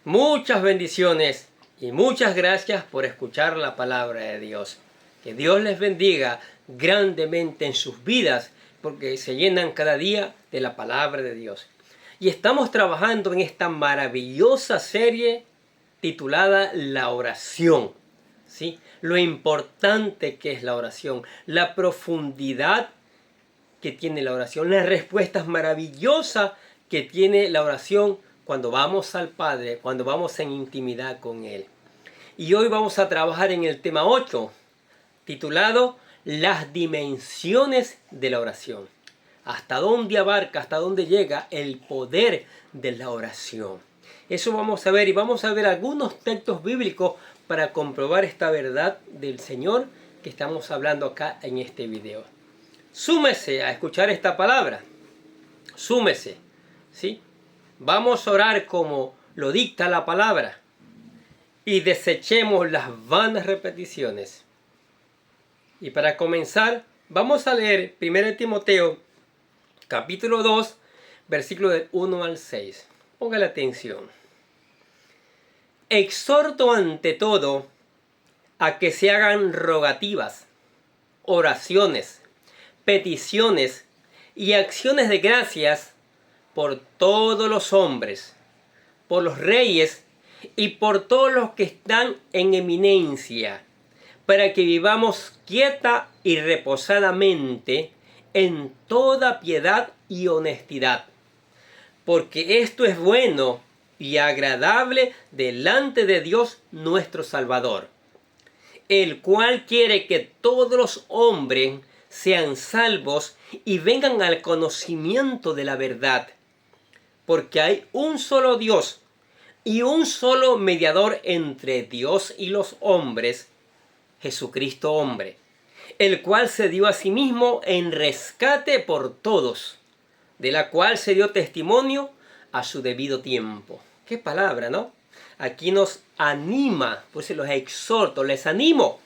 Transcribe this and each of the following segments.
Muchas bendiciones y muchas gracias por escuchar la palabra de Dios. Que Dios les bendiga grandemente en sus vidas, porque se llenan cada día de la palabra de Dios. Y estamos trabajando en esta maravillosa serie titulada La oración. ¿Sí? Lo importante que es la oración, la profundidad que tiene la oración, las respuestas maravillosas que tiene la oración cuando vamos al Padre, cuando vamos en intimidad con Él. Y hoy vamos a trabajar en el tema 8, titulado Las dimensiones de la oración. Hasta dónde abarca, hasta dónde llega el poder de la oración. Eso vamos a ver, y vamos a ver algunos textos bíblicos para comprobar esta verdad del Señor que estamos hablando acá en este video. Súmese a escuchar esta palabra. Súmese, ¿sí? Vamos a orar como lo dicta la palabra y desechemos las vanas repeticiones. Y para comenzar, vamos a leer 1 Timoteo, capítulo 2, versículos del 1 al 6. Póngale atención. Exhorto ante todo a que se hagan rogativas, oraciones, peticiones y acciones de gracias por todos los hombres, por los reyes y por todos los que están en eminencia, para que vivamos quieta y reposadamente en toda piedad y honestidad, porque esto es bueno y agradable delante de Dios nuestro Salvador, el cual quiere que todos los hombres sean salvos y vengan al conocimiento de la verdad. Porque hay un solo Dios y un solo mediador entre Dios y los hombres, Jesucristo hombre, el cual se dio a sí mismo en rescate por todos, de la cual se dio testimonio a su debido tiempo. Qué palabra, ¿no? Aquí nos anima, pues los exhorto, les animo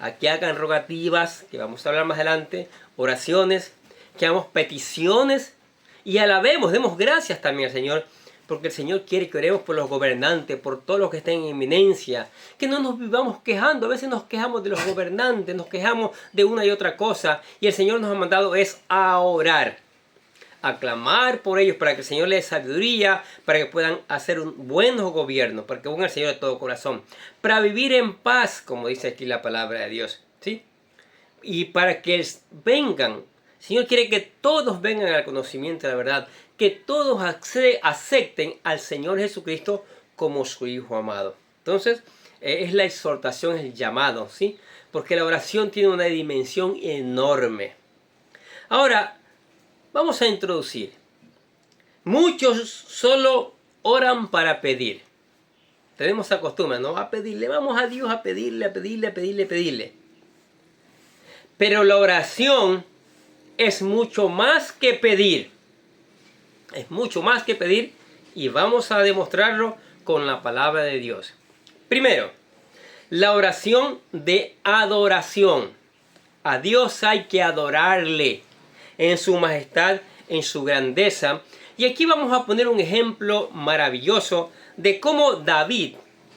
a que hagan rogativas, que vamos a hablar más adelante, oraciones, que hagamos peticiones y alabemos, demos gracias también al Señor, porque el Señor quiere que oremos por los gobernantes, por todos los que estén en eminencia, que no nos vivamos quejando. A veces nos quejamos de los gobernantes, nos quejamos de una y otra cosa, y el Señor nos ha mandado es a orar, a clamar por ellos para que el Señor les dé sabiduría, para que puedan hacer un buen gobierno, para que pongan al Señor de todo corazón, para vivir en paz, como dice aquí la palabra de Dios, ¿sí? Y para que vengan. El Señor quiere que todos vengan al conocimiento de la verdad, que todos acepten al Señor Jesucristo como su Hijo amado. Entonces, es la exhortación, es el llamado, ¿sí? Porque la oración tiene una dimensión enorme. Ahora, vamos a introducir. Muchos solo oran para pedir. Tenemos esa costumbre, ¿no? A pedirle, vamos a Dios a pedirle, a pedirle, a pedirle, a pedirle. Pero la oración es mucho más que pedir. Es mucho más que pedir, y vamos a demostrarlo con la palabra de Dios. Primero, la oración de adoración. A Dios hay que adorarle en su majestad, en su grandeza. Y aquí vamos a poner un ejemplo maravilloso de cómo David,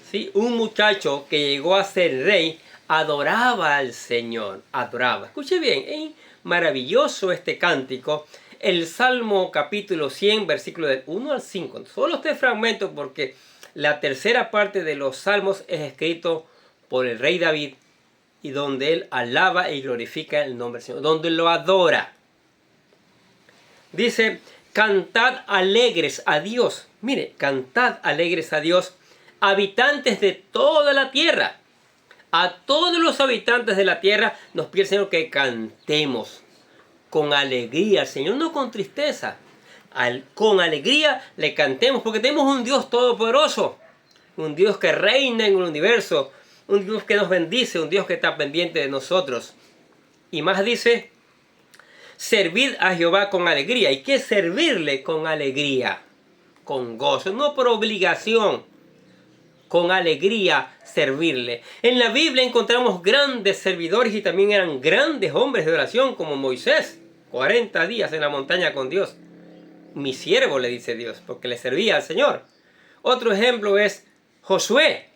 ¿sí?, un muchacho que llegó a ser rey, adoraba al Señor, adoraba. Escuche bien, es maravilloso este cántico. El Salmo capítulo 100, versículo del 1 al 5. Solo este fragmento, porque la tercera parte de los salmos es escrito por el rey David, y donde él alaba y glorifica el nombre del Señor, donde lo adora. Dice, cantad alegres a Dios. Mire, cantad alegres a Dios, habitantes de toda la tierra. A todos los habitantes de la tierra nos pide el Señor que cantemos con alegría al Señor, no con tristeza. Con alegría le cantemos, porque tenemos un Dios todopoderoso, un Dios que reina en el universo, un Dios que nos bendice, un Dios que está pendiente de nosotros. Y más dice, servid a Jehová con alegría. ¿Y qué servirle con alegría? Con gozo, no por obligación. Con alegría servirle. En la Biblia encontramos grandes servidores y también eran grandes hombres de oración, como Moisés, 40 días en la montaña con Dios. Mi siervo, le dice Dios, porque le servía al Señor. Otro ejemplo es Josué,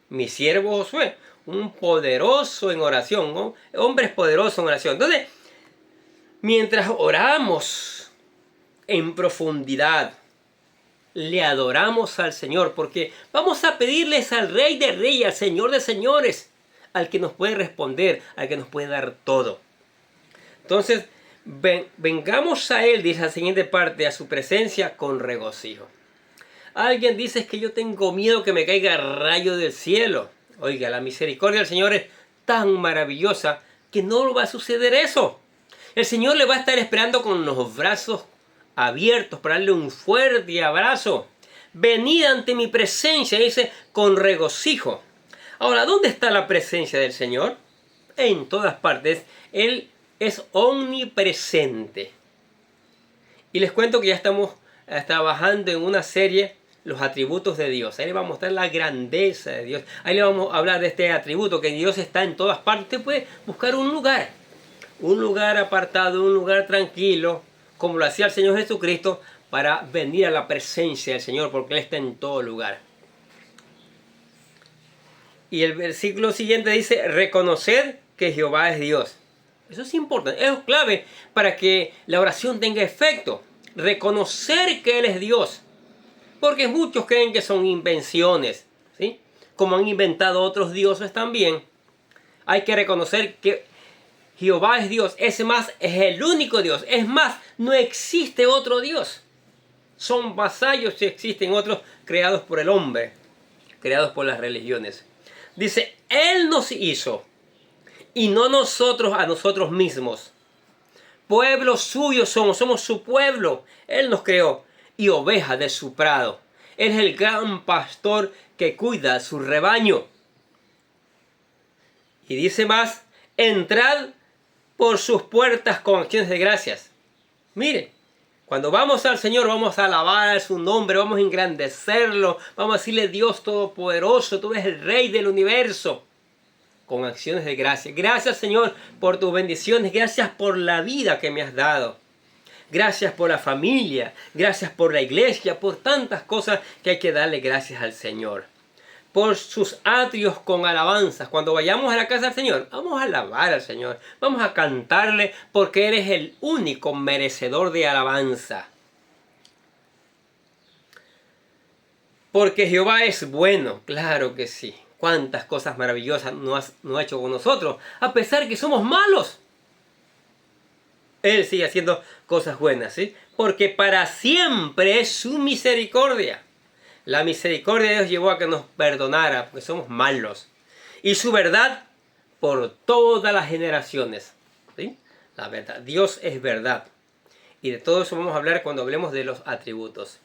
mi siervo Josué, un poderoso en oración, ¿no? Hombres poderosos en oración. Entonces, mientras oramos en profundidad, le adoramos al Señor, porque vamos a pedirles al Rey de Reyes, al Señor de Señores, al que nos puede responder, al que nos puede dar todo. Entonces, vengamos a Él, dice la siguiente parte, a su presencia con regocijo. Alguien dice que yo tengo miedo que me caiga rayo del cielo. Oiga, la misericordia del Señor es tan maravillosa que no va a suceder eso. El Señor le va a estar esperando con los brazos abiertos para darle un fuerte abrazo. Venid ante mi presencia, dice, con regocijo. Ahora, ¿dónde está la presencia del Señor? En todas partes. Él es omnipresente. Y les cuento que ya estamos trabajando en una serie, los atributos de Dios. Ahí le vamos a mostrar la grandeza de Dios. Ahí le vamos a hablar de este atributo, que Dios está en todas partes. Usted puede buscar un lugar apartado, un lugar tranquilo, como lo hacía el Señor Jesucristo, para venir a la presencia del Señor, porque Él está en todo lugar. Y el versículo siguiente dice, reconoced que Jehová es Dios. Eso es importante, eso es clave para que la oración tenga efecto. Reconocer que Él es Dios. Porque muchos creen que son invenciones, ¿sí? Como han inventado otros dioses también. Hay que reconocer que Jehová es Dios. Ese más es el único Dios. Es más, no existe otro Dios. Son vasallos si existen otros creados por el hombre, creados por las religiones. Dice, Él nos hizo y no nosotros a nosotros mismos. Pueblo suyo somos su pueblo. Él nos creó y ovejas de su prado. Él es el gran pastor que cuida su rebaño. Y dice más, entrad por sus puertas con acciones de gracias. Mire, cuando vamos al Señor vamos a alabar su nombre, vamos a engrandecerlo, vamos a decirle Dios Todopoderoso, tú eres el Rey del universo, con acciones de gracias. Gracias Señor por tus bendiciones, gracias por la vida que me has dado. Gracias por la familia, gracias por la iglesia, por tantas cosas que hay que darle gracias al Señor. Por sus atrios con alabanzas. Cuando vayamos a la casa del Señor, vamos a alabar al Señor. Vamos a cantarle porque Él es el único merecedor de alabanza. Porque Jehová es bueno, claro que sí. Cuántas cosas maravillosas no ha hecho con nosotros, a pesar que somos malos. Él sigue haciendo cosas buenas, ¿sí? Porque para siempre es su misericordia. La misericordia de Dios llevó a que nos perdonara, porque somos malos. Y su verdad por todas las generaciones, ¿sí? La verdad, Dios es verdad. Y de todo eso vamos a hablar cuando hablemos de los atributos.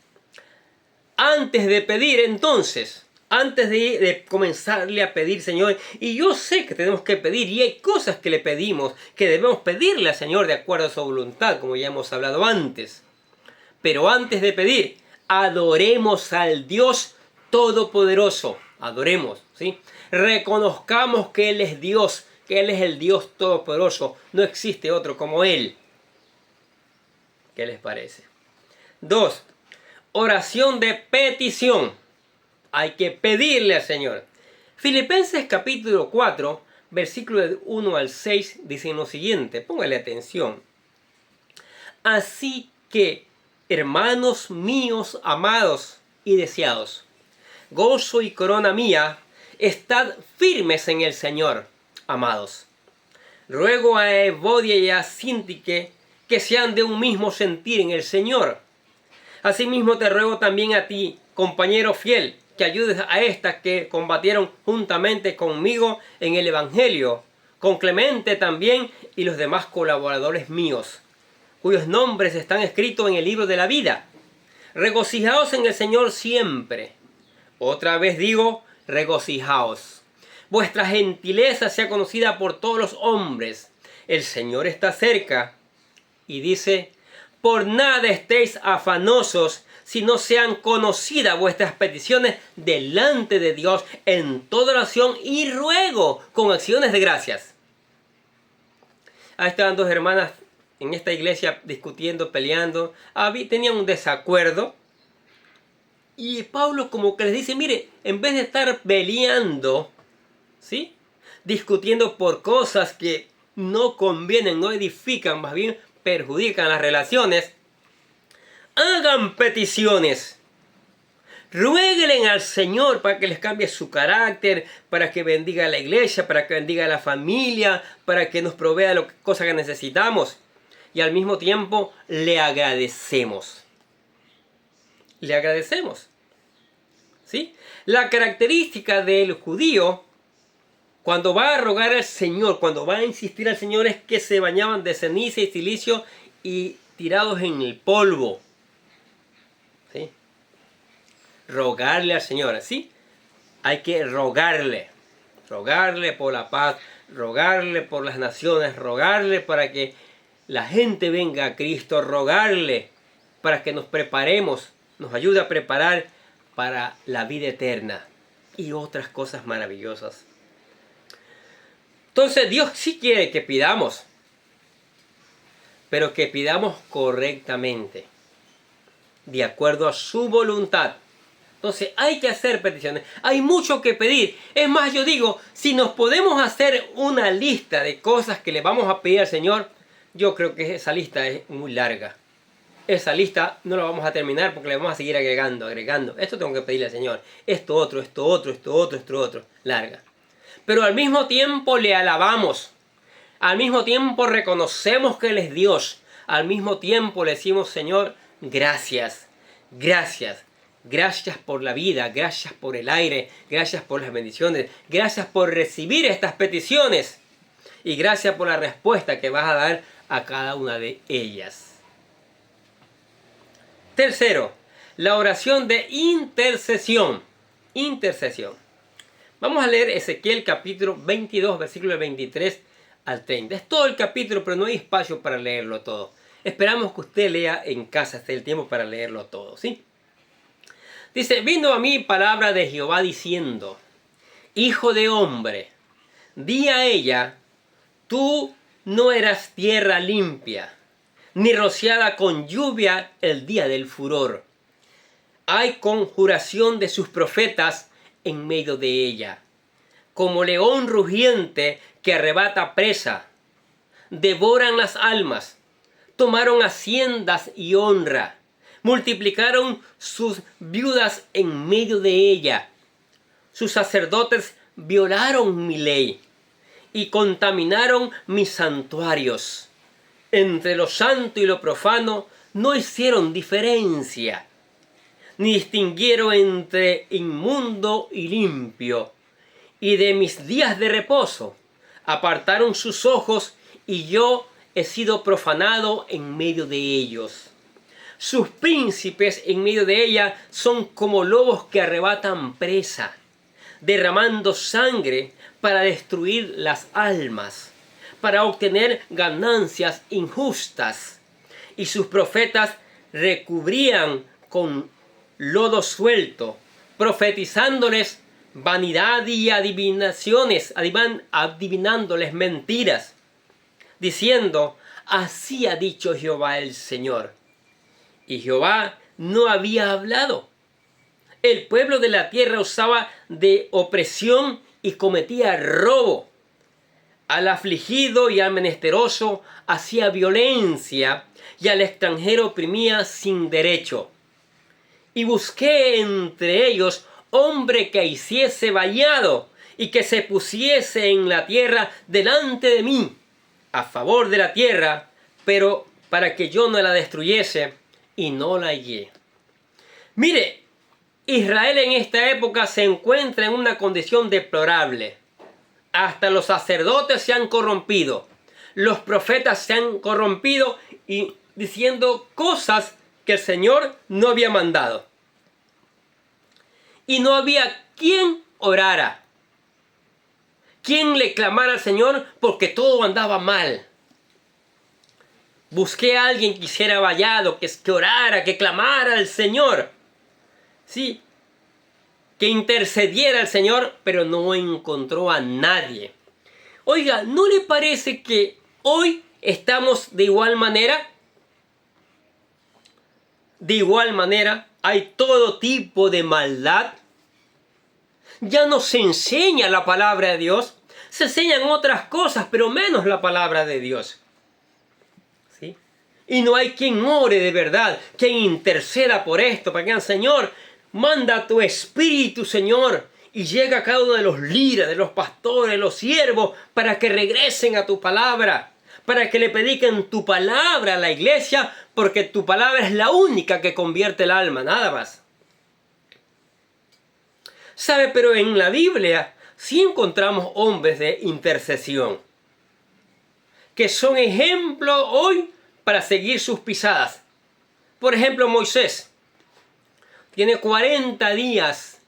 Antes de pedir, entonces, antes de comenzarle a pedir, Señor, y yo sé que tenemos que pedir, y hay cosas que le pedimos, que debemos pedirle al Señor de acuerdo a su voluntad, como ya hemos hablado antes. Pero antes de pedir, adoremos al Dios Todopoderoso. Adoremos, ¿sí? Reconozcamos que Él es Dios, que Él es el Dios Todopoderoso. No existe otro como Él. ¿Qué les parece? 2. Oración de petición. Hay que pedirle al Señor. Filipenses capítulo 4, versículos del 1 al 6, dicen lo siguiente. Póngale atención. Así que, hermanos míos amados y deseados, gozo y corona mía, estad firmes en el Señor, amados. Ruego a Evodia y a Síntique que sean de un mismo sentir en el Señor. Asimismo te ruego también a ti, compañero fiel, que ayudes a estas que combatieron juntamente conmigo en el Evangelio, con Clemente también y los demás colaboradores míos, cuyos nombres están escritos en el libro de la vida. Regocijaos en el Señor siempre. Otra vez digo, regocijaos. Vuestra gentileza sea conocida por todos los hombres. El Señor está cerca. Y dice, por nada estéis afanosos, sino sean conocidas vuestras peticiones delante de Dios en toda oración y ruego con acciones de gracias. Ahí estaban dos hermanas en esta iglesia discutiendo, peleando. Tenían un desacuerdo. Y Pablo como que les dice, mire, en vez de estar peleando, ¿sí?, discutiendo por cosas que no convienen, no edifican, más bien perjudican las relaciones, hagan peticiones. Ruéguen al Señor para que les cambie su carácter, para que bendiga a la iglesia, para que bendiga a la familia, para que nos provea las cosas que necesitamos. Y al mismo tiempo le agradecemos. Le agradecemos. ¿Sí? La característica del judío, cuando va a rogar al Señor, cuando va a insistir al Señor, es que se bañaban de ceniza y silicio y tirados en el polvo. ¿Sí? Rogarle al Señor, ¿sí? Hay que rogarle por la paz, rogarle por las naciones, rogarle para que la gente venga a Cristo, rogarle para que nos preparemos, nos ayude a preparar para la vida eterna y otras cosas maravillosas. Entonces Dios sí quiere que pidamos, pero que pidamos correctamente, de acuerdo a su voluntad. Entonces hay que hacer peticiones, hay mucho que pedir. Es más, yo digo, si nos podemos hacer una lista de cosas que le vamos a pedir al Señor, yo creo que esa lista es muy larga. Esa lista no la vamos a terminar porque le vamos a seguir agregando. Esto tengo que pedirle al Señor, esto otro, larga. Pero al mismo tiempo le alabamos, al mismo tiempo reconocemos que Él es Dios, al mismo tiempo le decimos, Señor, gracias, gracias. Gracias por la vida, gracias por el aire, gracias por las bendiciones, gracias por recibir estas peticiones y gracias por la respuesta que vas a dar a cada una de ellas. Tercero, la oración de intercesión. Intercesión. Vamos a leer Ezequiel capítulo 22, versículos 23 al 30. Es todo el capítulo, pero no hay espacio para leerlo todo. Esperamos que usted lea en casa, esté el tiempo para leerlo todo, ¿sí? Dice, vino a mí palabra de Jehová diciendo, Hijo de hombre, di a ella, tú no eras tierra limpia, ni rociada con lluvia el día del furor. Hay conjuración de sus profetas en medio de ella, como león rugiente que arrebata presa. Devoran las almas, tomaron haciendas y honra. Multiplicaron sus viudas en medio de ella. Sus sacerdotes violaron mi ley y contaminaron mis santuarios. Entre lo santo y lo profano no hicieron diferencia, ni distinguieron entre inmundo y limpio. Y de mis días de reposo apartaron sus ojos, y yo he sido profanado en medio de ellos. Sus príncipes en medio de ella son como lobos que arrebatan presa, derramando sangre para destruir las almas, para obtener ganancias injustas. Y sus profetas recubrían con lodo suelto, profetizándoles vanidad y adivinaciones, adivinándoles mentiras, diciendo, así ha dicho Jehová el Señor. Y Jehová no había hablado. El pueblo de la tierra usaba de opresión y cometía robo. Al afligido y al menesteroso hacía violencia, y al extranjero oprimía sin derecho. Y busqué entre ellos hombre que hiciese vallado y que se pusiese en la tierra delante de mí, a favor de la tierra, pero para que yo no la destruyese, y no la hallé. Mire, Israel en esta época se encuentra en una condición deplorable. Hasta los sacerdotes se han corrompido, los profetas se han corrompido y diciendo cosas que el Señor no había mandado. Y no había quien orara, quien le clamara al Señor porque todo andaba mal. Busqué a alguien que hiciera vallado, que orara, que clamara al Señor. Sí, que intercediera al Señor, pero no encontró a nadie. Oiga, ¿no le parece que hoy estamos de igual manera? De igual manera, hay todo tipo de maldad. Ya no se enseña la palabra de Dios. Se enseñan otras cosas, pero menos la palabra de Dios. ¿Sí? Y no hay quien ore de verdad, quien interceda por esto, para que digan, Señor, manda tu espíritu, Señor, y llega a cada uno de los líderes, de los pastores, de los siervos, para que regresen a tu palabra, para que le prediquen tu palabra a la iglesia, porque tu palabra es la única que convierte el alma, nada más. ¿Sabe? Pero en la Biblia sí encontramos hombres de intercesión, que son ejemplo hoy para seguir sus pisadas. Por ejemplo, Moisés tiene 40 días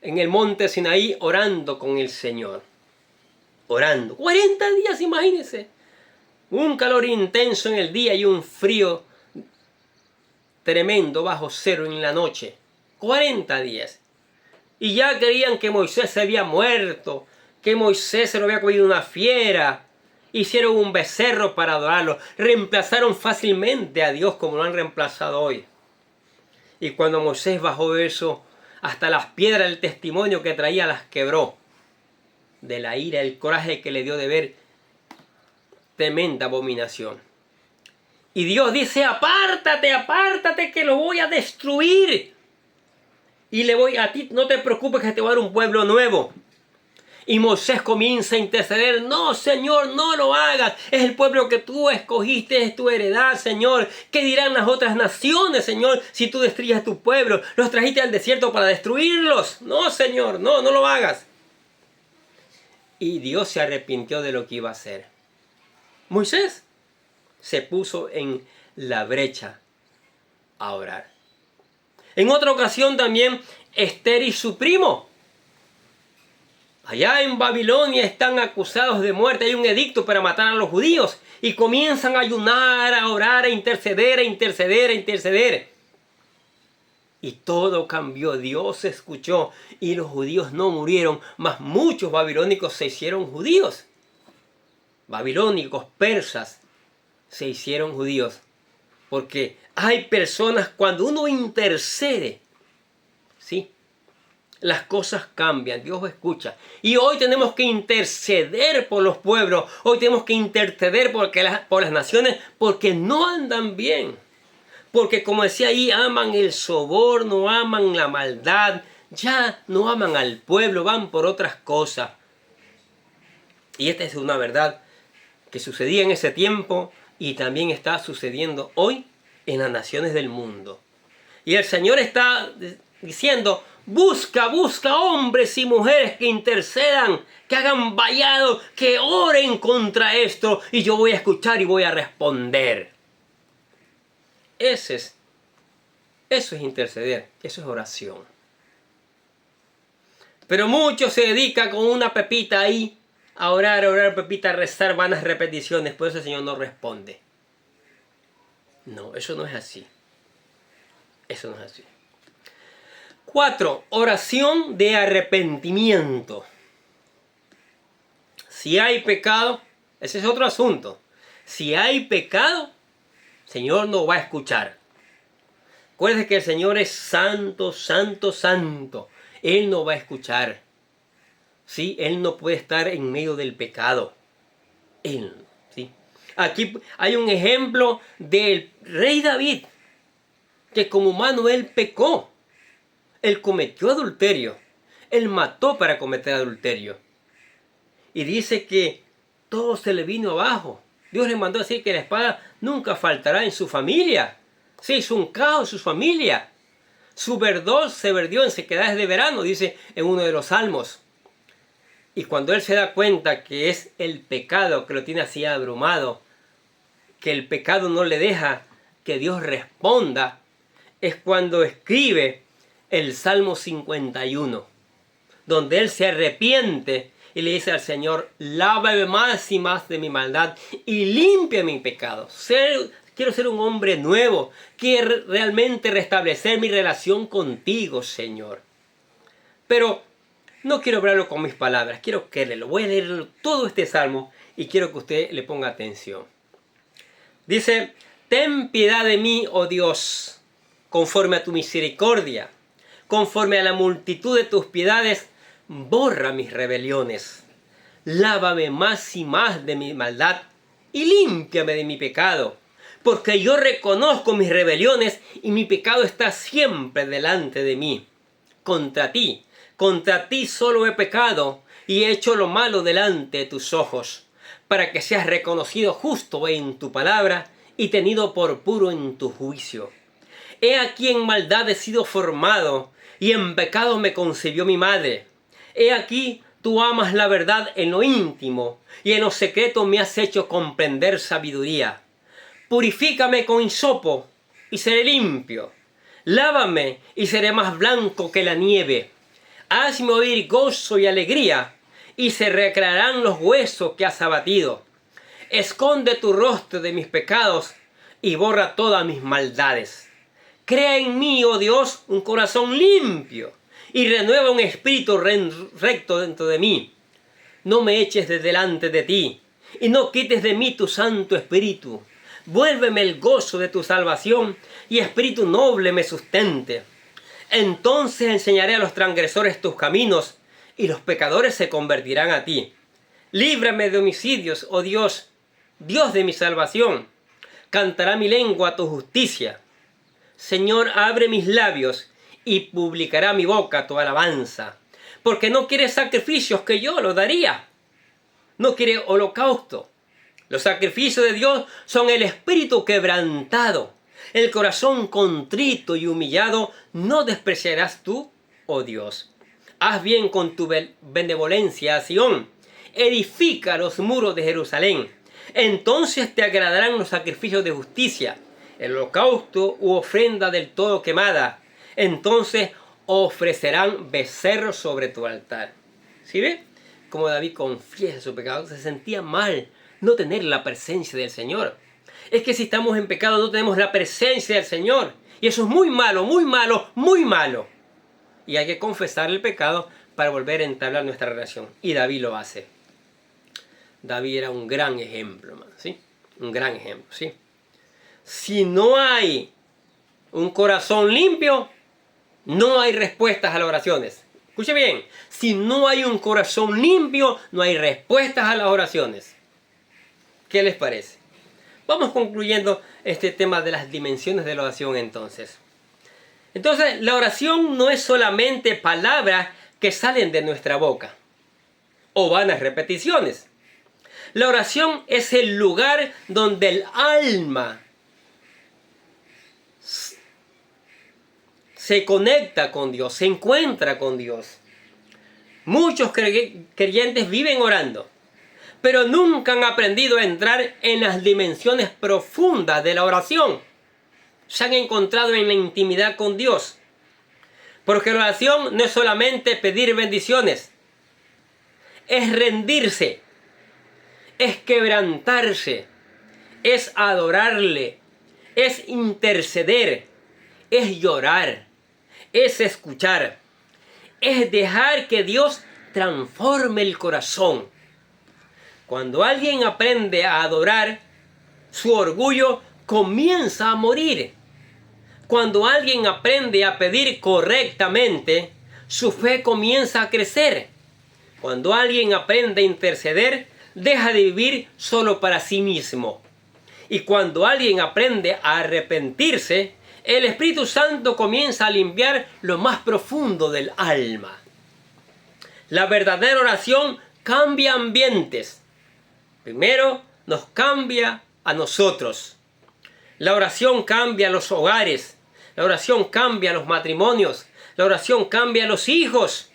en el monte Sinaí orando con el Señor. Orando. 40 días, imagínense. Un calor intenso en el día y un frío tremendo bajo cero en la noche. 40 días. Y ya creían que Moisés se había muerto, que Moisés se lo había comido una fiera. Hicieron un becerro para adorarlo. Reemplazaron fácilmente a Dios como lo han reemplazado hoy. Y cuando Moisés bajó eso, hasta las piedras del testimonio que traía las quebró. De la ira, el coraje que le dio de ver tremenda abominación. Y Dios dice, apártate, apártate, que lo voy a destruir. Y le voy a ti, no te preocupes que te voy a dar un pueblo nuevo. Y Moisés comienza a interceder, no, Señor, no lo hagas, es el pueblo que tú escogiste, es tu heredad, Señor. ¿Qué dirán las otras naciones, Señor, si tú destruyes tu pueblo? Los trajiste al desierto para destruirlos. No, Señor, no, no lo hagas. Y Dios se arrepintió de lo que iba a hacer. Moisés se puso en la brecha a orar. En otra ocasión también, Esther y su primo, allá en Babilonia, están acusados de muerte. Hay un edicto para matar a los judíos. Y comienzan a ayunar, a orar, a interceder, a interceder, a interceder. Y todo cambió. Dios escuchó. Y los judíos no murieron. Mas muchos babilónicos se hicieron judíos. Babilónicos, persas, se hicieron judíos. Porque hay personas, cuando uno intercede, ¿sí?, las cosas cambian, Dios escucha. Y hoy tenemos que interceder por los pueblos. Hoy tenemos que interceder por las naciones, porque no andan bien. Porque como decía ahí, aman el soborno, aman la maldad. Ya no aman al pueblo, van por otras cosas. Y esta es una verdad que sucedía en ese tiempo y también está sucediendo hoy en las naciones del mundo. Y el Señor está diciendo, busca hombres y mujeres que intercedan, que hagan vallado, que oren contra esto, y yo voy a escuchar y voy a responder. Eso es interceder, eso es oración. Pero muchos se dedican con una pepita ahí a orar, pepita, a rezar vanas repeticiones, por eso el Señor no responde. No, eso no es así. Eso no es así. 4. Oración de arrepentimiento. Si hay pecado, ese es otro asunto. Si hay pecado, el Señor no va a escuchar. Acuérdense que el Señor es santo, santo, santo. Él no va a escuchar. ¿Sí? Él no puede estar en medio del pecado. Él, ¿sí? Aquí hay un ejemplo del rey David, que como humano él pecó. Él cometió adulterio. Él mató para cometer adulterio. Y dice que todo se le vino abajo. Dios le mandó a decir que la espada nunca faltará en su familia. Se hizo un caos en su familia. Su verdor se verdió en sequedades de verano, dice en uno de los salmos. Y cuando él se da cuenta que es el pecado que lo tiene así abrumado, que el pecado no le deja que Dios responda, es cuando escribe el Salmo 51, donde él se arrepiente y le dice al Señor, lávame más y más de mi maldad y limpia mi pecado. Quiero ser un hombre nuevo, quiero realmente restablecer mi relación contigo, Señor. Pero no quiero hablarlo con mis palabras, quiero que lo voy a leer todo este salmo y quiero que usted le ponga atención. Dice, ten piedad de mí, oh Dios, conforme a tu misericordia, conforme a la multitud de tus piedades, borra mis rebeliones. Lávame más y más de mi maldad y límpiame de mi pecado, porque yo reconozco mis rebeliones y mi pecado está siempre delante de mí. Contra ti solo he pecado y he hecho lo malo delante de tus ojos, para que seas reconocido justo en tu palabra y tenido por puro en tu juicio. He aquí en maldad he sido formado, y en pecado me concibió mi madre. He aquí tú amas la verdad en lo íntimo, y en lo secreto me has hecho comprender sabiduría. Purifícame con hisopo, y seré limpio. Lávame, y seré más blanco que la nieve. Hazme oír gozo y alegría, y se recrearán los huesos que has abatido. Esconde tu rostro de mis pecados, y borra todas mis maldades. Crea en mí, oh Dios, un corazón limpio, y renueva un espíritu recto dentro de mí. No me eches de delante de ti, y no quites de mí tu santo espíritu. Vuélveme el gozo de tu salvación, y espíritu noble me sustente. Entonces enseñaré a los transgresores tus caminos, y los pecadores se convertirán a ti. Líbrame de homicidios, oh Dios, Dios de mi salvación. Cantará mi lengua tu justicia. Señor, abre mis labios, y publicará mi boca tu alabanza. Porque no quiere sacrificios, que yo lo daría. No quiere holocausto. Los sacrificios de Dios son el espíritu quebrantado. El corazón contrito y humillado no despreciarás tú, oh Dios. Haz bien con tu benevolencia a Sión. Edifica los muros de Jerusalén. Entonces te agradarán los sacrificios de justicia, el holocausto u ofrenda del todo quemada. Entonces ofrecerán becerros sobre tu altar. ¿Sí ve? Como David confiesa su pecado, se sentía mal no tener la presencia del Señor. Es que si estamos en pecado no tenemos la presencia del Señor. Y eso es muy malo, muy malo, muy malo. Y hay que confesar el pecado para volver a entablar nuestra relación. Y David lo hace. David era un gran ejemplo, ¿sí? Un gran ejemplo, ¿sí? Si no hay un corazón limpio, no hay respuestas a las oraciones. Escuche bien, si no hay un corazón limpio, no hay respuestas a las oraciones. ¿Qué les parece? Vamos concluyendo este tema de las dimensiones de la oración entonces. Entonces, la oración no es solamente palabras que salen de nuestra boca o vanas repeticiones. La oración es el lugar donde el alma se conecta con Dios, se encuentra con Dios. Muchos creyentes viven orando, pero nunca han aprendido a entrar en las dimensiones profundas de la oración. Se han encontrado en la intimidad con Dios. Porque la oración no es solamente pedir bendiciones, es rendirse, es quebrantarse, es adorarle, es interceder, es llorar, es escuchar, es dejar que Dios transforme el corazón. Cuando alguien aprende a adorar, su orgullo comienza a morir. Cuando alguien aprende a pedir correctamente, su fe comienza a crecer. Cuando alguien aprende a interceder, deja de vivir solo para sí mismo. Y cuando alguien aprende a arrepentirse, el Espíritu Santo comienza a limpiar lo más profundo del alma. La verdadera oración cambia ambientes. Primero nos cambia a nosotros. La oración cambia los hogares. La oración cambia los matrimonios. La oración cambia los hijos.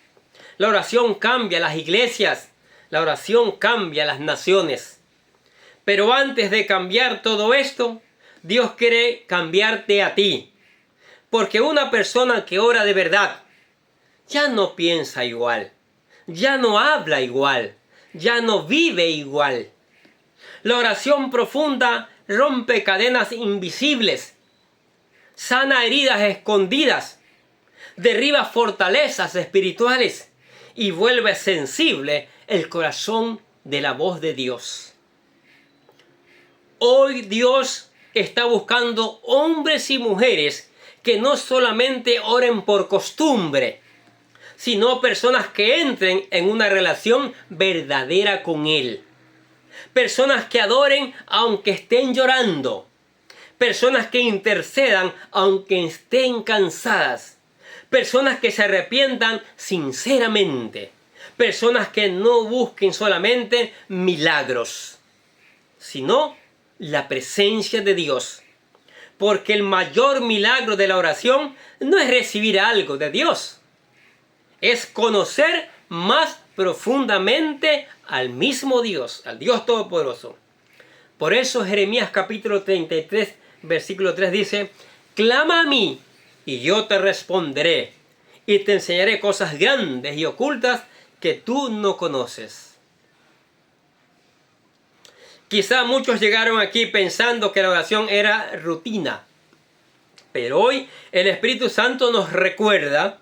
La oración cambia las iglesias. La oración cambia las naciones. Pero antes de cambiar todo esto, Dios quiere cambiarte a ti. Porque una persona que ora de verdad ya no piensa igual. Ya no habla igual. Ya no vive igual. La oración profunda rompe cadenas invisibles, sana heridas escondidas, derriba fortalezas espirituales y vuelve sensible el corazón de la voz de Dios. Hoy Dios está buscando hombres y mujeres que no solamente oren por costumbre, sino personas que entren en una relación verdadera con Él. Personas que adoren aunque estén llorando. Personas que intercedan aunque estén cansadas. Personas que se arrepientan sinceramente. Personas que no busquen solamente milagros, sino la presencia de Dios. Porque el mayor milagro de la oración no es recibir algo de Dios. Es conocer más profundamente al mismo Dios, al Dios Todopoderoso. Por eso Jeremías capítulo 33, versículo 3 dice: clama a mí y yo te responderé y te enseñaré cosas grandes y ocultas que tú no conoces. Quizá muchos llegaron aquí pensando que la oración era rutina, pero hoy el Espíritu Santo nos recuerda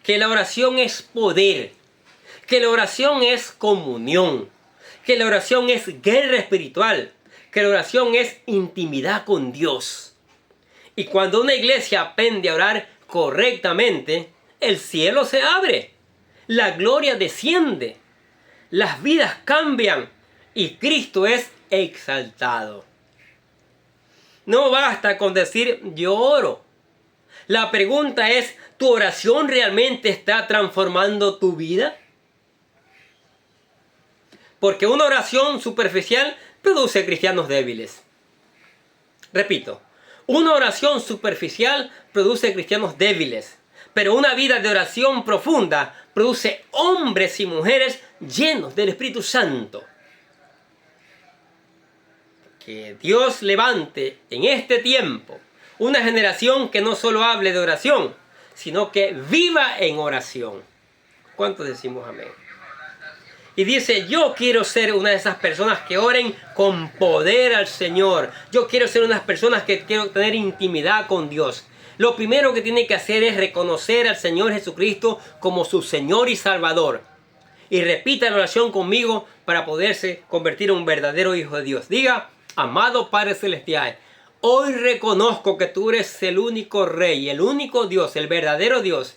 que la oración es poder, que la oración es comunión, que la oración es guerra espiritual, que la oración es intimidad con Dios. Y cuando una iglesia aprende a orar correctamente, el cielo se abre, la gloria desciende, las vidas cambian y Cristo es exaltado. No basta con decir yo oro. La pregunta es, ¿tu oración realmente está transformando tu vida? Porque una oración superficial produce cristianos débiles. Repito, una oración superficial produce cristianos débiles, pero una vida de oración profunda produce hombres y mujeres llenos del Espíritu Santo. Que Dios levante en este tiempo una generación que no solo hable de oración, sino que viva en oración. ¿Cuántos decimos amén? Y dice, yo quiero ser una de esas personas que oren con poder al Señor. Yo quiero ser unas personas que quiero tener intimidad con Dios. Lo primero que tiene que hacer es reconocer al Señor Jesucristo como su Señor y Salvador. Y repita la oración conmigo para poderse convertir en un verdadero hijo de Dios. Diga, amado Padre Celestial, hoy reconozco que tú eres el único Rey, el único Dios, el verdadero Dios.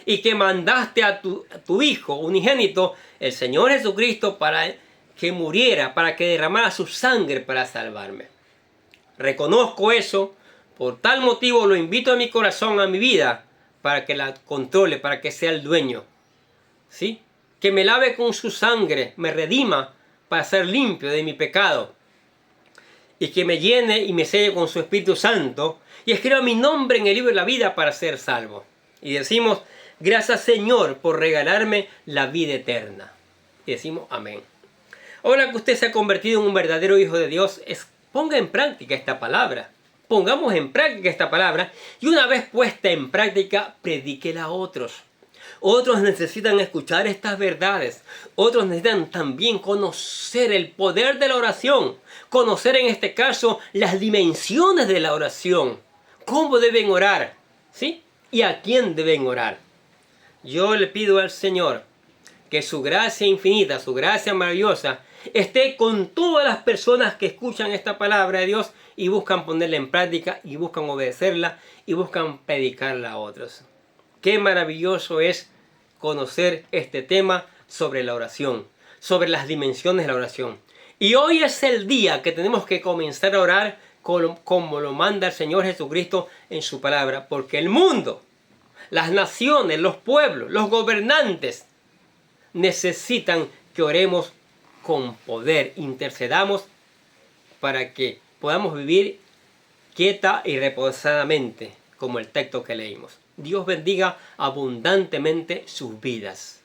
Y que mandaste a tu Hijo unigénito, el Señor Jesucristo, para que muriera, para que derramara su sangre para salvarme. Reconozco eso, por tal motivo lo invito a mi corazón, a mi vida, para que la controle, para que sea el dueño. ¿Sí? Que me lave con su sangre, me redima para ser limpio de mi pecado. Y que me llene y me selle con su Espíritu Santo y escriba mi nombre en el libro de la vida para ser salvo. Y decimos, gracias Señor por regalarme la vida eterna. Y decimos amén. Ahora que usted se ha convertido en un verdadero hijo de Dios, ponga en práctica esta palabra. Pongamos en práctica esta palabra y una vez puesta en práctica, predíquela a otros. Otros necesitan escuchar estas verdades. Otros necesitan también conocer el poder de la oración. Conocer en este caso las dimensiones de la oración. Cómo deben orar, ¿sí? Y a quién deben orar. Yo le pido al Señor que su gracia infinita, su gracia maravillosa, esté con todas las personas que escuchan esta palabra de Dios y buscan ponerla en práctica y buscan obedecerla y buscan predicarla a otros. Qué maravilloso es conocer este tema sobre la oración, sobre las dimensiones de la oración. Y hoy es el día que tenemos que comenzar a orar como lo manda el Señor Jesucristo en su palabra, porque el mundo, las naciones, los pueblos, los gobernantes necesitan que oremos con poder, intercedamos para que podamos vivir quieta y reposadamente, como el texto que leímos. Dios bendiga abundantemente sus vidas.